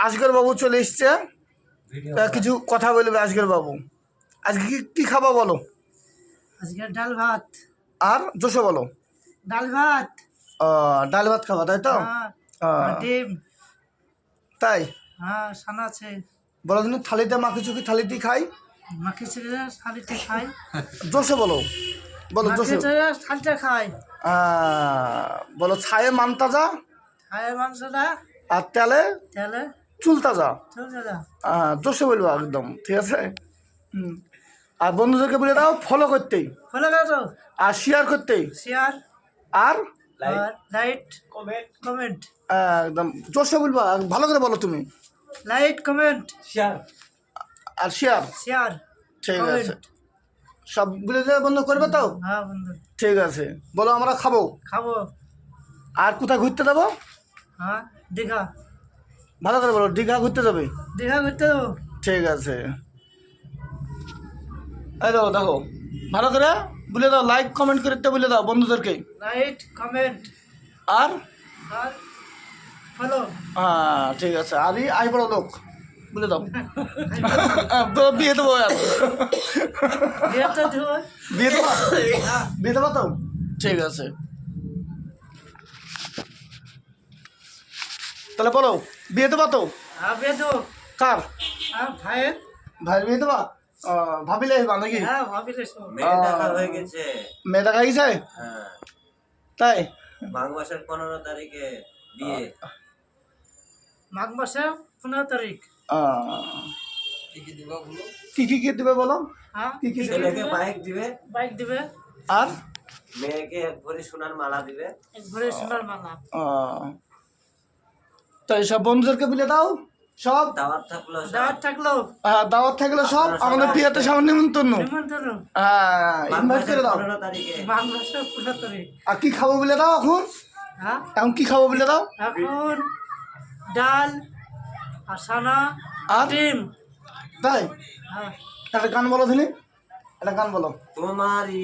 আজকের বাবু চলে এসছে, কিছু কথা বলবে আজকের বাবু। আজকে কি খাবা বলো? আজকে ডাল ভাত। আর জোশে বলো। ডাল ভাত। ডাল ভাত খাবা, তাই তো? ডিম। তাই? হ্যাঁ, সানা আছে। বলো তুমি, থালিতে মাখি চুকি থালিতে খাই, মাখি ছেড়ে থালিতে খাই। জোশে বলো, বলো জোশে। থালিতে খাই। বলো ছায়ে মান তাজা, খায় মাংসটা। আর তেলে তেলে চুল তাজা। চলছে না। জোশে বলবো একদম, ঠিক আছে? আর বন্ধুদেরকে বলে দাও ফলো করতেই, ফলো করো, আর শেয়ার করতেই, শেয়ার আর লাইক কমেন্ট। একদম জোশে বলবা, ভালো করে বলো তুমি। লাইক কমেন্ট শেয়ার আর শেয়ার। শেয়ার ঠিক আছে, সব বলে দেওয়া বন্ধ করবে তো? হ্যাঁ বন্ধু। ঠিক আছে, বলো আমরা খাবো। খাবো। আর কোথায় ঘুরতে যাবো? হ্যাঁ, দীঘা। ভালো করে বলো, দীঘা ঘুরতে যাবে। দীঘা ঘুরতে যাবো। ঠিক আছে, এই দেখো দেখো, ভালো করে বলে দাও, লাইক কমেন্ট করতে বলে দাও বন্ধুদেরকে। লাইক কমেন্ট আর আর ফলো। হ্যাঁ ঠিক আছে, আরই আই বড় লোক বলে দাও। বিয়ে দেবো আর বিয়ে দেবো, বিয়ে দেবো তো? ঠিক আছে, তাহলে বলো বিয়ে দেবা তো? হ্যাঁ, বিয়ে দেবো। কার? ভাইয়ের। ভাইয়ের বিয়ে দেবা? ভাবিলে আসবা নাকি? হ্যাঁ, ভাবিলে হয়ে গেছে। মেয়ে দেখা গেছে? হ্যাঁ, তাই? মাঘ মাসের 15 তারিখে বিয়ে। মাঘ মাসের 15 তারিখ। কি কি দিবা বলো? কি দিবে বলো? হ্যাঁ, কি কি দিবে? ছেলেকে বাইক দিবে, বাইক দিবে। আর মেয়েকে এক ভরি সোনার মালা দিবে। এক ভরি সোনার মালা। তাই সব বন্ধুদেরকে বলে দাও, সব দাওয়াত থাকলো সব। দাওয়াত থাকলো। দাওয়াত থাকলে সব আমাদের বিয়েতে সব নিমন্ত্রণ। নিমন্ত্রণ। হ্যাঁ, মাঘ ইনভাইট মাসের করে দাও। 15 তারিখে। মাঘ মাসের 15 তারিখ। আর কি খাবো বলে দাও এখন? হ্যাঁ, এখন কি খাবো বলে দাও? এখন ডাল আর সানা আর ডিম। তাই? হ্যাঁ, একটা গান বলো দিনি, একটা গান বলো। তোমারই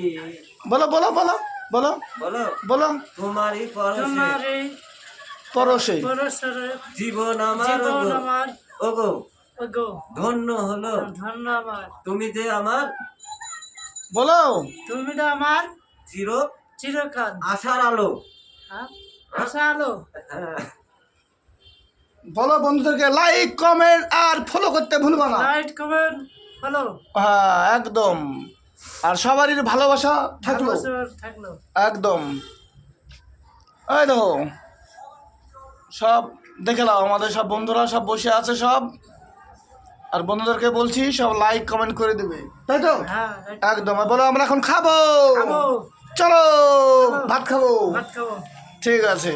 বলো বলো বলো বলো বলো, বলো। তোমারই পরশে তোমারে পরশে পরশরে জীবন আমার জীবন ওগো। আমার ওগো ওগো। ধন্য হলো ধন্যবাদ। তুমি যে আমার বলো। তুমি তো আমার চির চিরকাল। আশার আলো। হ্যাঁ, আশা আলো। হ্যাঁ, বলো বন্ধুদেরকে লাইক কমেন্ট আর ফলো করতে ভুলবা না। Like comment follow. হ্যাঁ একদম, আর সবারই ভালোবাসা থাকলো থাকলো। একদম। এই দেখো সব দেখে নাও, আমাদের সব বন্ধুরা সব বসে আছে সব, আর বন্ধুদেরকে বলছি সব লাইক কমেন্ট করে দেবে, তাই তো? হ্যাঁ, একদম। আর বলো আমরা এখন খাবো, খাবো। চলো ভাত খাবো। ভাত খাবো। ঠিক আছে।